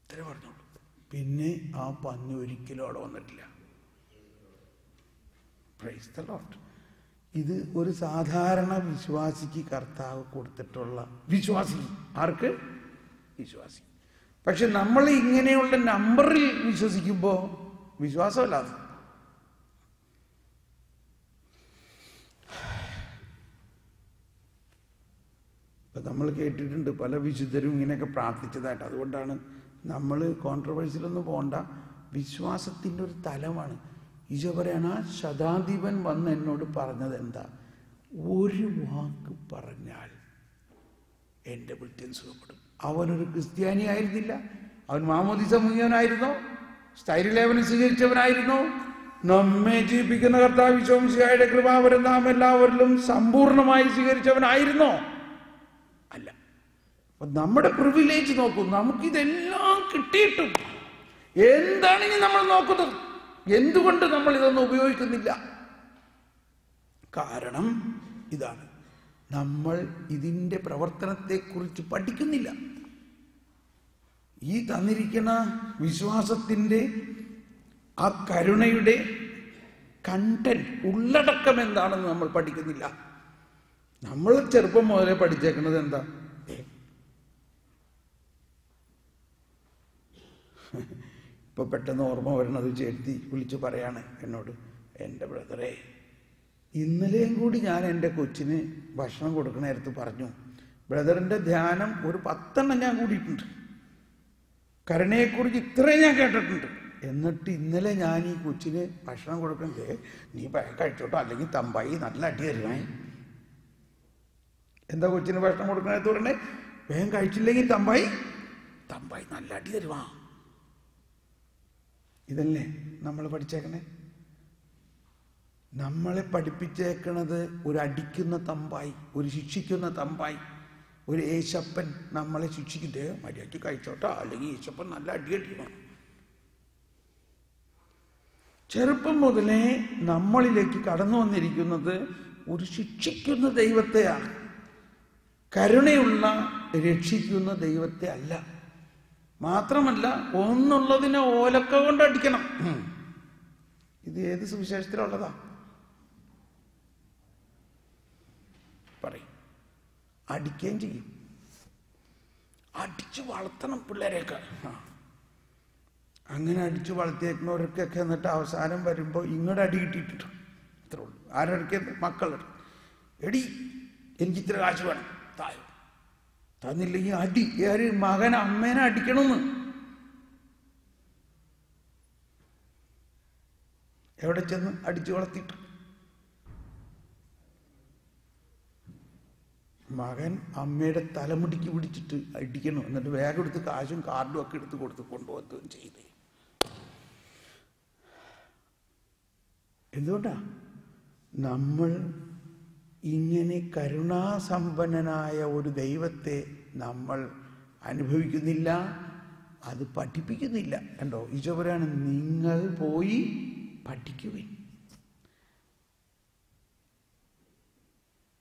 ഇത്രേ പറഞ്ഞോളൂ. പിന്നെ ആ പന്നി ഒരിക്കലും അവിടെ വന്നിട്ടില്ല. Praise the Lord. ഇത് ഒരു സാധാരണ വിശ്വാസിക്ക് കർത്താവ് കൊടുത്തിട്ടുള്ള വിശ്വാസി. ആർക്ക്? വിശ്വാസി. പക്ഷെ നമ്മൾ ഇങ്ങനെയുള്ള നമ്പറിൽ വിശ്വസിക്കുമ്പോൾ വിശ്വാസമല്ലാതെ. ഇപ്പം നമ്മൾ കേട്ടിട്ടുണ്ട് പല വിശുദ്ധരും ഇങ്ങനെയൊക്കെ പ്രാർത്ഥിച്ചതായിട്ട്. അതുകൊണ്ടാണ് നമ്മൾ കോൺട്രവേഴ്സിലൊന്നും പോകണ്ട. വിശ്വാസത്തിൻ്റെ ഒരു തലമാണ്. ഈശോ പറയാണ്, ആ ശതാധിപൻ വന്ന് എന്നോട് പറഞ്ഞത് എന്താ? ഒരു വാക്ക് പറഞ്ഞാൽ എൻ്റെ ഭൃത്യൻ സുഖപ്പെടും. അവനൊരു ക്രിസ്ത്യാനി ആയിരുന്നില്ല. അവൻ മാമോദിസ മുങ്ങിയവനായിരുന്നോ? സ്ഥൈര്യലേപനം സ്വീകരിച്ചവനായിരുന്നോ? നമ്മെ ജീവിപ്പിക്കുന്ന കർത്താവ് വിശ്വസിഹായുടെ കൃപാവരം നാം എല്ലാവരിലും സമ്പൂർണമായി സ്വീകരിച്ചവനായിരുന്നോ? അല്ല. അപ്പൊ നമ്മുടെ പ്രിവിലേജ് നോക്കൂ. നമുക്കിതെല്ലാം കിട്ടിയിട്ടും എന്താണ് ഇനി നമ്മൾ നോക്കുന്നത്? എന്തുകൊണ്ട് നമ്മൾ ഇതൊന്നും ഉപയോഗിക്കുന്നില്ല? കാരണം ഇതാണ്, നമ്മൾ ഇതിൻ്റെ പ്രവർത്തനത്തെക്കുറിച്ച് പഠിക്കുന്നില്ല. ഈ തന്നിരിക്കുന്ന വിശ്വാസത്തിൻ്റെ ആ കരുണയുടെ കണ്ടന്റ്, ഉള്ളടക്കം എന്താണെന്ന് നമ്മൾ പഠിക്കുന്നില്ല. നമ്മൾ ചെറുപ്പം മുതലേ പഠിച്ചേക്കുന്നത് എന്താ? ഇപ്പൊ പെട്ടെന്ന് ഓർമ്മ വരണത് ചേർത്തി വിളിച്ച് പറയാണ് എന്നോട്, എൻ്റെ ബ്രദറെ, ഇന്നലെയും കൂടി ഞാൻ എൻ്റെ കൊച്ചിന് ഭക്ഷണം കൊടുക്കണ നേരത്ത് പറഞ്ഞു, ബ്രദറിൻ്റെ ധ്യാനം ഒരു 10 എണ്ണം ഞാൻ കൂടിയിട്ടുണ്ട്. കരുണയെക്കുറിച്ച് ഇത്രയും ഞാൻ കേട്ടിട്ടുണ്ട്. എന്നിട്ട് ഇന്നലെ ഞാൻ ഈ കൊച്ചിന് ഭക്ഷണം കൊടുക്കുന്നത്, നീ വേഗം കഴിച്ചോട്ടോ അല്ലെങ്കിൽ തമ്പായി നല്ല അടി തരുവേ. എന്താ കൊച്ചിന് ഭക്ഷണം കൊടുക്കണത് പറഞ്ഞേ? വേഗം കഴിച്ചില്ലെങ്കിൽ തമ്പായി നല്ല അടി തരുവാ. ഇതല്ലേ നമ്മൾ പഠിച്ചേക്കണേ? നമ്മളെ പഠിപ്പിച്ചേക്കണത് ഒരു അടിക്കുന്ന തമ്പായി, ഒരു ശിക്ഷിക്കുന്ന തമ്പായി, ഒരു യേശപ്പൻ നമ്മളെ ശിക്ഷിക്കിട്ട് മര്യാദയ്ക്ക് കഴിച്ചോട്ടോ അല്ലെങ്കിൽ യേശപ്പൻ നല്ല അടി അടിക്കണം. ചെറുപ്പം മുതലേ നമ്മളിലേക്ക് കടന്നു വന്നിരിക്കുന്നത് ഒരു ശിക്ഷിക്കുന്ന ദൈവത്തെയാണ്, കരുണയുള്ള രക്ഷിക്കുന്ന ദൈവത്തെ അല്ല. മാത്രമല്ല ഒന്നുള്ളതിനെ ഓലക്ക കൊണ്ട് അടിക്കണം. ഇത് ഏത് സുവിശേഷത്തിലുള്ളതാ? പറയും. അടിക്കുകയും ചെയ്യും. അടിച്ചു വളർത്തണം പിള്ളേരെയൊക്കെ. അങ്ങനെ അടിച്ചു വളർത്തിയേക്കുന്നവർക്കൊക്കെ എന്നിട്ട് അവസാനം വരുമ്പോൾ ഇങ്ങോട്ട് അടി കിട്ടിയിട്ടുണ്ട്. ഇത്രേ ഉള്ളൂ. ആരടിക്കുന്നത്? മക്കളുടെ. എടി എനിക്ക് ഇത്ര കാശ് വേണം, തായോ. തന്നില്ലെങ്കിൽ അടി. ഏറെ മകൻ അമ്മേനെ അടിക്കണമെന്ന്. എവിടെ ചെന്ന് അടിച്ചു വളർത്തിയിട്ട് മകൻ അമ്മയുടെ തലമുടിക്ക് പിടിച്ചിട്ട് അടിക്കണം. എന്നിട്ട് വേഗം എടുത്ത് കാശും കാർഡും ഒക്കെ എടുത്ത് കൊടുത്ത് കൊണ്ടുപോകുകയും ചെയ്തേ. എന്തുകൊണ്ടാ? നമ്മൾ ഇങ്ങനെ കരുണാസമ്പന്നനായ ഒരു ദൈവത്തെ നമ്മൾ അനുഭവിക്കുന്നില്ല, അത് പഠിപ്പിക്കുന്നില്ല. കണ്ടോ, ഈശോ പറയാണ്, നിങ്ങൾ പോയി പഠിക്കുവിൻ.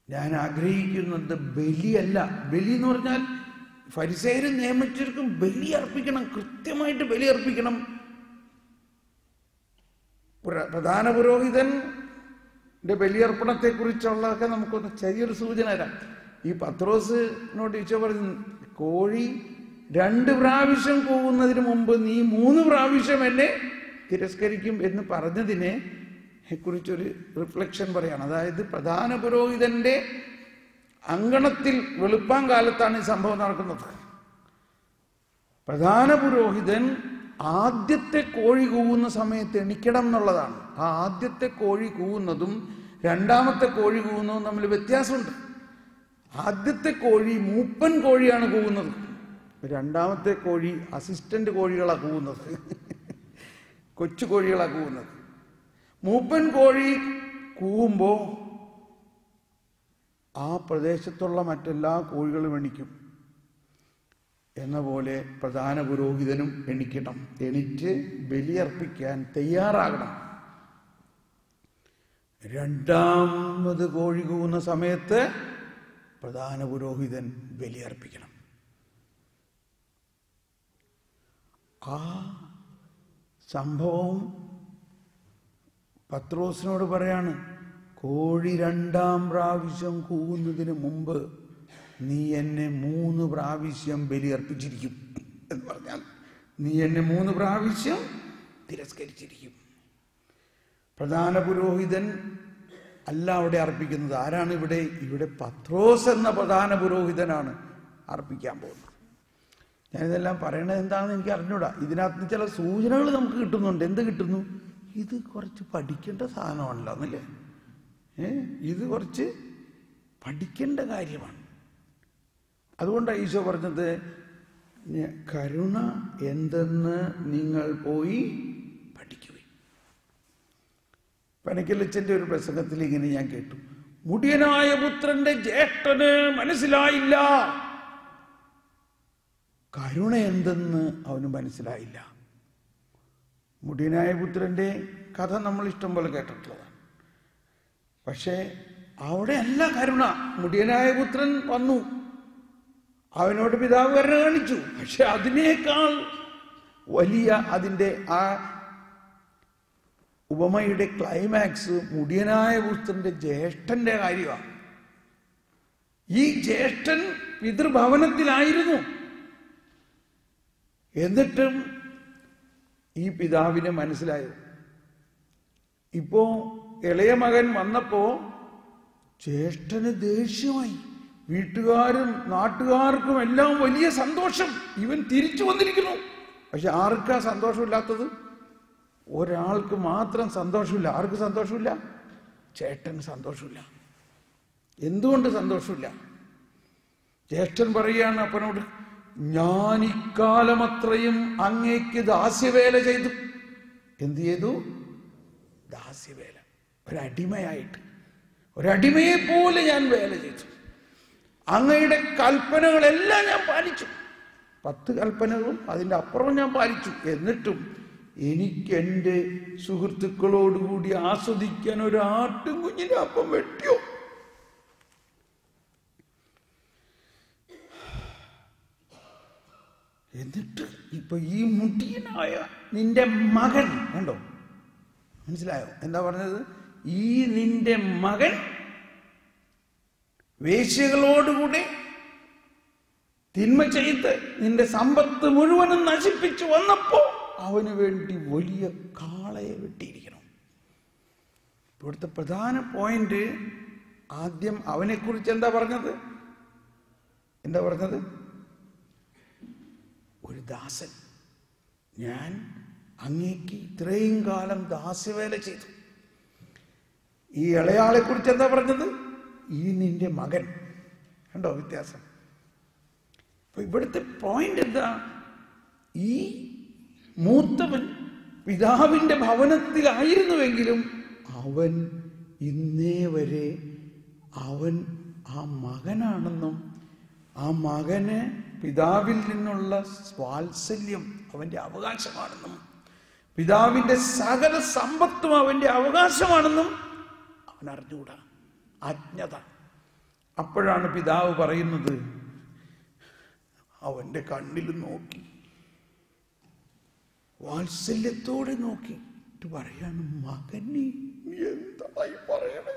ഞാൻ ആഗ്രഹിക്കുന്നത് ബലിയല്ല. ബലി എന്ന് പറഞ്ഞാൽ ഫരിസേയര് നിയമിച്ചിരിക്കും ബലി അർപ്പിക്കണം, കൃത്യമായിട്ട് ബലി അർപ്പിക്കണം. പ്രധാന പുരോഹിതന്റെ ബലിയർപ്പണത്തെ കുറിച്ചുള്ളതൊക്കെ നമുക്കൊന്ന് ചെറിയൊരു സൂചന തരാം. ഈ പത്രോസിനോട് ഈശോ പറഞ്ഞു, കോഴി 2 പ്രാവശ്യം കൂവുന്നതിന് മുമ്പ് നീ 3 പ്രാവശ്യം എന്നെ തിരസ്കരിക്കും എന്ന് പറഞ്ഞതിനെ കുറിച്ചൊരു റിഫ്ലക്ഷൻ പറയാണ്. അതായത് പ്രധാന പുരോഹിതന്റെ അങ്കണത്തിൽ വെളുപ്പാൻ കാലത്താണ് ഈ സംഭവം നടക്കുന്നത്. പ്രധാന പുരോഹിതൻ ആദ്യത്തെ കോഴി കൂവുന്ന സമയത്ത് എണിക്കണം എന്നുള്ളതാണ്. ആ ആദ്യത്തെ കോഴി കൂവുന്നതും രണ്ടാമത്തെ കോഴി കൂവുന്നതും തമ്മിൽ വ്യത്യാസമുണ്ട്. ആദ്യത്തെ കോഴി മൂപ്പൻ കോഴിയാണ് കൂവുന്നത്, രണ്ടാമത്തെ കോഴി അസിസ്റ്റന്റ് കോഴികളാണ് കൂവുന്നത്, കൊച്ചു കോഴികളാണ് കൂവുന്നത്. മൂപ്പൻ കോഴി കൂവുമ്പോൾ ആ പ്രദേശത്തുള്ള മറ്റെല്ലാ കോഴികളും എണിക്കും. എന്ന പോലെ പ്രധാന പുരോഹിതനും എണിക്കണം, എണിറ്റ് ബലിയർപ്പിക്കാൻ തയ്യാറാകണം. രണ്ടാമത് കോഴി കൂവുന്ന സമയത്ത് പ്രധാന പുരോഹിതൻ ബലിയർപ്പിക്കണം. ആ സംഭവം പത്രോസിനോട് പറയാണ്, കോഴി 2ാം പ്രാവശ്യം കൂവുന്നതിന് മുമ്പ് നീ എന്നെ 3 പ്രാവശ്യം ബലിയർപ്പിച്ചിരിക്കും എന്ന് പറഞ്ഞാൽ നീ എന്നെ 3 പ്രാവശ്യം തിരസ്കരിച്ചിരിക്കും. പ്രധാന പുരോഹിതൻ അല്ല അവിടെ അർപ്പിക്കുന്നത്. ആരാണ് ഇവിടെ? ഇവിടെ പത്രോസ് എന്ന പ്രധാന പുരോഹിതനാണ് അർപ്പിക്കാൻ പോകുന്നത്. ഞാനിതെല്ലാം പറയണത് എന്താണെന്ന് എനിക്ക് അറിഞ്ഞൂടാ. ഇതിനകത്ത് ചില സൂചനകൾ നമുക്ക് കിട്ടുന്നുണ്ട്. എന്ത് കിട്ടുന്നു? ഇത് കുറച്ച് പഠിക്കേണ്ട സാധനമാണല്ലോ എന്നല്ലേ? ഇത് കുറച്ച് പഠിക്കേണ്ട കാര്യമാണ്. അതുകൊണ്ടാണ് ഈശോ പറഞ്ഞത്, കരുണ എന്തെന്ന് നിങ്ങൾ പോയി പഠിക്കുവിൻ. പനക്കലച്ചൻ്റെ ഒരു പ്രസംഗത്തിൽ ഇങ്ങനെ ഞാൻ കേട്ടു, മുടിയനായ പുത്രന്റെ ജ്യേഷ്ഠന് മനസ്സിലായില്ല, കരുണ എന്തെന്ന് അവന് മനസ്സിലായില്ല. മുടിയനായ പുത്രന്റെ കഥ നമ്മൾ ഇഷ്ടം പോലെ കേട്ടിട്ടുള്ളതാണ്. പക്ഷേ അവിടെ അല്ല കരുണ. മുടിയനായ പുത്രൻ വന്നു, അവനോട് പിതാവ് കരുണ കാണിച്ചു. പക്ഷെ അതിനേക്കാൾ വലിയ അതിൻ്റെ ആ ഉപമയുടെ ക്ലൈമാക്സ് മുടിയനായ പുത്രന്റെ ജ്യേഷ്ഠന്റെ കാര്യമാണ്. ഈ ജ്യേഷ്ഠൻ പിതൃഭവനത്തിലായിരുന്നു. എന്നിട്ടും ഈ പിതാവിനെ മനസ്സിലായോ? ഇപ്പോ ഇളയ മകൻ വന്നപ്പോ ജ്യേഷ്ഠന് ദേഷ്യമായി. വീട്ടുകാരും നാട്ടുകാർക്കും എല്ലാം വലിയ സന്തോഷം, ഇവൻ തിരിച്ചു വന്നിരിക്കുന്നു. പക്ഷെ ആർക്കാ സന്തോഷമില്ലാത്തത്? ഒരാൾക്ക് മാത്രം സന്തോഷമില്ല. ആർക്ക് സന്തോഷമില്ല? ചേട്ടന് സന്തോഷമില്ല. എന്തുകൊണ്ട് സന്തോഷമില്ല? ജ്യേഷ്ഠൻ പറയുകയാണ് അപ്പനോട്, ഞാൻ ഇക്കാലം അത്രയും അങ്ങേക്ക് ദാസ്യവേല ചെയ്തു. എന്ത് ചെയ്തു? ദാസ്യവേല. ഒരടിമയായിട്ട്, ഒരടിമയെ പോലെ ഞാൻ വേല ചെയ്തു. അങ്ങയുടെ കൽപ്പനകളെല്ലാം ഞാൻ പാലിച്ചു. 10 കൽപ്പനകളും അതിൻ്റെ അപ്പുറം ഞാൻ പാലിച്ചു. എന്നിട്ടും എനിക്ക് എൻ്റെ സുഹൃത്തുക്കളോടുകൂടി ആസ്വദിക്കാൻ ഒരു ആട്ടും കുഞ്ഞിനെ അപ്പം വെട്ടിയോ? എന്നിട്ട് ഇപ്പൊ ഈ മുടിയനായ നിന്റെ മകൻ കണ്ടോ, മനസ്സിലായോ എന്താ പറഞ്ഞത്? ഈ നിന്റെ മകൻ വേശ്യകളോടുകൂടി തിന്മ ചെയ്ത് നിന്റെ സമ്പത്ത് മുഴുവനും നശിപ്പിച്ചു വന്നപ്പോ അവന് വേണ്ടി വലിയ കാളയെ വെട്ടിയിരിക്കണം. ഇവിടുത്തെ പ്രധാന പോയിന്റ് ആദ്യം അവനെ കുറിച്ച് എന്താ പറഞ്ഞത്? ഒരു ദാസൻ, ഞാൻ അങ്ങേക്ക് ഇത്രയും കാലം ദാസ്യവേല ചെയ്തു. ഈ ഇളയാളെ കുറിച്ച് എന്താ പറഞ്ഞത്? ഈ നിന്റെ മകൻ. കണ്ടോ വ്യത്യാസം? അപ്പൊ ഇവിടുത്തെ പോയിന്റ് എന്താ? ഈ മൂത്തവൻ പിതാവിന്റെ ഭവനത്തിലായിരുന്നുവെങ്കിലും അവൻ ഇന്നേ വരെ അവൻ ആ മകനാണെന്നും ആ മകന് പിതാവിൽ നിന്നുള്ള വാത്സല്യം അവന്റെ അവകാശമാണെന്നും പിതാവിന്റെ സകല സമ്പത്തും അവന്റെ അവകാശമാണെന്നും അവൻ അറിഞ്ഞുകൂടാ. അജ്ഞത. അപ്പോഴാണ് പിതാവ് പറയുന്നത്, അവന്റെ കണ്ണിൽ നോക്കി, വാത്സല്യത്തോടെ നോക്കിയിട്ട് പറയാണ്, മകൻ നീ എന്തായി പറയണേ?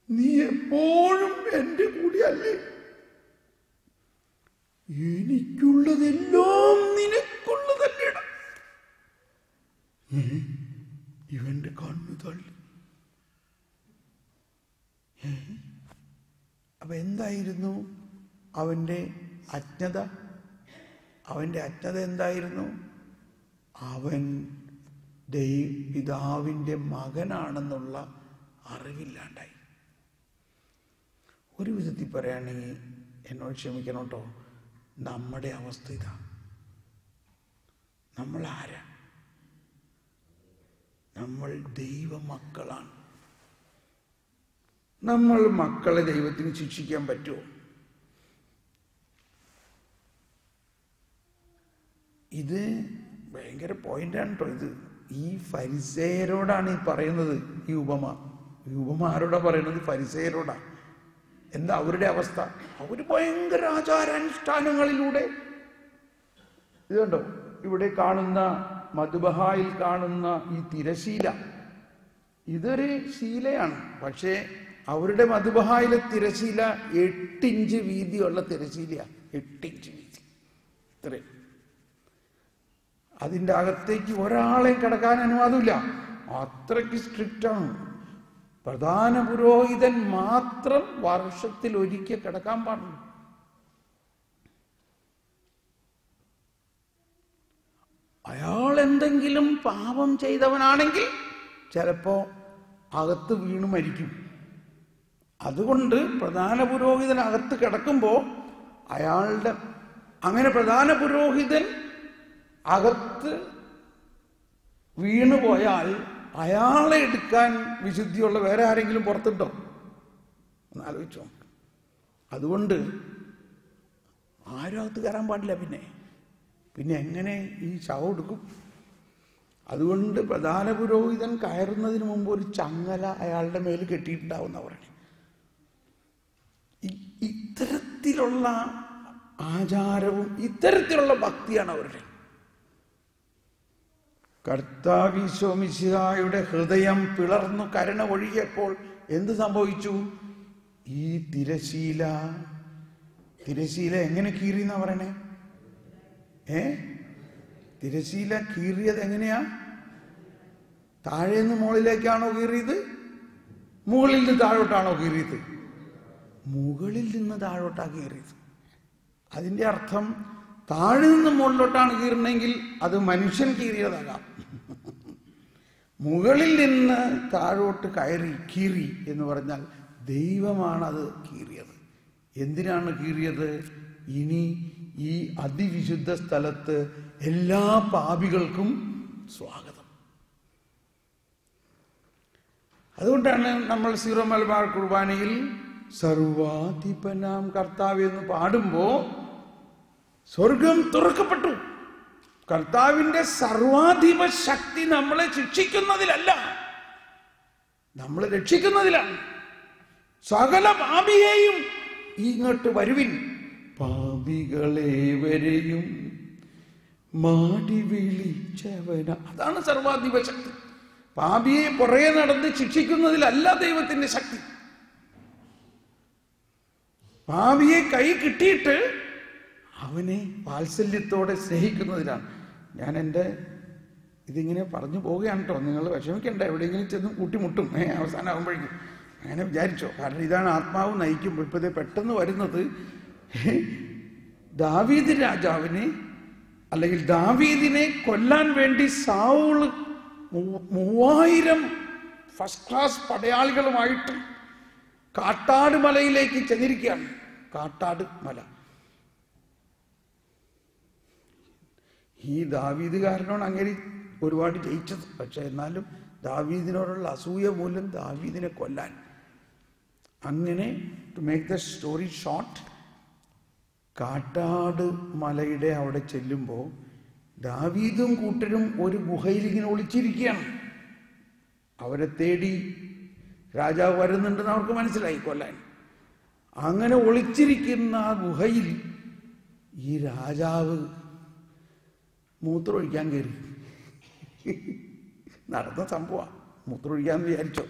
നീ എപ്പോഴും എന്റെ കൂടെ അല്ലേ? എനിക്കുള്ളതെല്ലാം നിനക്കുള്ളതല്ലേടാ. ഇവന്റെ കണ്ണു തള്ളി. അപ്പൊ എന്തായിരുന്നു അവന്റെ അജ്ഞത? അവന്റെ അജ്ഞത എന്തായിരുന്നു? അവൻ പിതാവിന്റെ മകനാണെന്നുള്ള അറിവില്ലാണ്ടായി. ഒരു വിധത്തിൽ പറയുകയാണെങ്കിൽ, എന്നോട് ക്ഷമിക്കണം കേട്ടോ, നമ്മുടെ അവസ്ഥ ഇതാ. നമ്മൾ ആരാ? നമ്മൾ ദൈവമക്കളാണ്. നമ്മൾ മക്കളെ ദൈവത്തിന് ശിക്ഷിക്കാൻ പറ്റുമോ? ഇത് ഭയങ്കര പോയിന്റാണ് കേട്ടോ. ഇത് ഈ ഫരിസേയരോടാണ് ഈ പറയുന്നത്. ഈ ഉപമ ആരോടാ പറയുന്നത്? ഫരിസേയരോടാ. എന്താ അവരുടെ അവസ്ഥ? അവര് ഭയങ്കര ആചാരാനുഷ്ഠാനങ്ങളിലൂടെ, ഇത് കണ്ടോ, ഇവിടെ കാണുന്ന മധുബഹായിൽ കാണുന്ന ഈ തിരശീല, ഇതൊരു ശീലയാണ്. പക്ഷേ അവരുടെ മധുബഹായിലെ തിരശീല 8 ഇഞ്ച് വീതിയുള്ള തിരശീല. 8 ഇഞ്ച് വീതി, ഇത്രയും. അതിൻ്റെ അകത്തേക്ക് ഒരാളെയും കിടക്കാൻ അനുവാദമില്ല. അത്രയ്ക്ക് സ്ട്രിക്റ്റാണ്. പ്രധാന പുരോഹിതൻ മാത്രം വർഷത്തിൽ ഒരിക്കൽ കിടക്കാൻ പാടില്ല. അയാൾ എന്തെങ്കിലും പാപം ചെയ്തവനാണെങ്കിൽ ചിലപ്പോ അകത്ത് വീണ് മരിക്കും. അതുകൊണ്ട് പ്രധാന പുരോഹിതൻ അകത്ത് കിടക്കുമ്പോൾ അയാളുടെ, അങ്ങനെ പ്രധാന പുരോഹിതൻ അകത്ത് വീണുപോയാൽ അയാളെ എടുക്കാൻ വിശുദ്ധിയുള്ള വേറെ ആരെങ്കിലും പുറത്തുണ്ടോ? ഒന്ന് ആലോചിച്ചോ. അതുകൊണ്ട് ആരും അകത്ത് കയറാൻ പാടില്ല. പിന്നെ എങ്ങനെ ഈ ശവം എടുക്കും? അതുകൊണ്ട് പ്രധാന പുരോഹിതൻ കയറുന്നതിന് മുമ്പ് ഒരു ചങ്ങല അയാളുടെ മേൽ കെട്ടിയിട്ടുണ്ടാവുന്ന പറഞ്ഞു. ഇത്തരത്തിലുള്ള ആചാരവും ഇത്തരത്തിലുള്ള ഭക്തിയാണ് അവരുടെ. കർത്താവീശോ മിശിഹായുടെ ഹൃദയം പിളർന്നു കരുണ ഒഴുകിയപ്പോൾ എന്ത് സംഭവിച്ചു? ഈ തിരശീല എങ്ങനെ കീറിയെന്നാ പറയണേ? തിരശീല കീറിയത് എങ്ങനെയാ? താഴേന്ന് മുകളിലേക്കാണോ കീറിയത്? മുകളിൽ നിന്ന് താഴോട്ടാണോ കീറിയത്? മുകളിൽ നിന്ന് താഴോട്ടാ കീറിയത്. അതിന്റെ അർത്ഥം താഴെ നിന്ന് മുകളിലോട്ടാണ് കീറണമെങ്കിൽ അത് മനുഷ്യൻ കീറിയതാകാം. മുകളിൽ നിന്ന് താഴോട്ട് കീറി എന്ന് പറഞ്ഞാൽ ദൈവമാണത് കീറിയത്. എന്തിനാണ് കീറിയത്? ഇനി ഈ അതിവിശുദ്ധ സ്ഥലത്ത് എല്ലാ പാപികൾക്കും സ്വാഗതം. അതുകൊണ്ടാണ് നമ്മൾ സീറോ മലബാർ കുർബാനയിൽ സർവാധിപനാം കർത്താവ് എന്ന് പാടുമ്പോ സ്വർഗം തുറക്കപ്പെട്ടു. കർത്താവിന്റെ സർവാധിപ ശക്തി നമ്മളെ ശിക്ഷിക്കുന്നതിലല്ല, നമ്മളെ രക്ഷിക്കുന്നതിലാണ്. സകല പാപിയെയും ഇങ്ങോട്ട് വരുവിൻ, പാപികളേവരെയും മാടി വിളിച്ചവന. അതാണ് സർവാധിപ ശക്തി. പാപിയെ പുറകെ നടന്ന് ശിക്ഷിക്കുന്നതിലല്ല ദൈവത്തിന്റെ ശക്തി. പാപിയെ കൈ കിട്ടിയിട്ട് അവനെ വാത്സല്യത്തോടെ സ്നേഹിക്കുന്നതിലാണ്. ഞാൻ എൻ്റെ ഇതിങ്ങനെ പറഞ്ഞു പോവുകയാണ് കേട്ടോ, നിങ്ങൾ വിഷമിക്കണ്ട, എവിടെയെങ്കിലും ചെന്ന് കൂട്ടിമുട്ടും അവസാനം ആകുമ്പോഴേക്കും. അങ്ങനെ വിചാരിച്ചോ, കാരണം ഇതാണ് ആത്മാവ് നയിക്കുമ്പോൾ. ഇപ്പോഴത്തെ പെട്ടെന്ന് വരുന്നത് ദാവീദ് രാജാവിനെ അല്ലെങ്കിൽ ദാവീദിനെ കൊല്ലാൻ വേണ്ടി സൗൾ 3000 ഫസ്റ്റ് ക്ലാസ് പടയാളികളുമായിട്ട് കാട്ടാട് മലയിലേക്ക് ചെന്നിരിക്കുകയാണ്. കാട്ടാട് മല. ഈ ദാവീദ് കാരനാണ് അങ്ങനെ ഒരുപാട് ജയിച്ചത്. പക്ഷെ എന്നാലും ദാവീദിനോടുള്ള അസൂയ മൂലം ദാവീദിനെ കൊല്ലാൻ അങ്ങനെ, to make the story short, കാട്ടാട് മലയുടെ അവിടെ ചെല്ലുമ്പോൾ ദാവീദും കൂട്ടരും ഒരു ഗുഹയിൽ ഇങ്ങനെ ഒളിച്ചിരിക്കുകയാണ്. അവരെ തേടി രാജാവ് വരുന്നുണ്ടെന്ന് അവർക്ക് മനസ്സിലായി കൊല്ലാൻ. അങ്ങനെ ഒളിച്ചിരിക്കുന്ന ആ ഗുഹയിൽ ഈ രാജാവ് മൂത്രമൊഴിക്കാൻ കയറി. നടന്ന സംഭവമാണ്. മൂത്രമൊഴിക്കാന്ന് വിചാരിച്ചോ?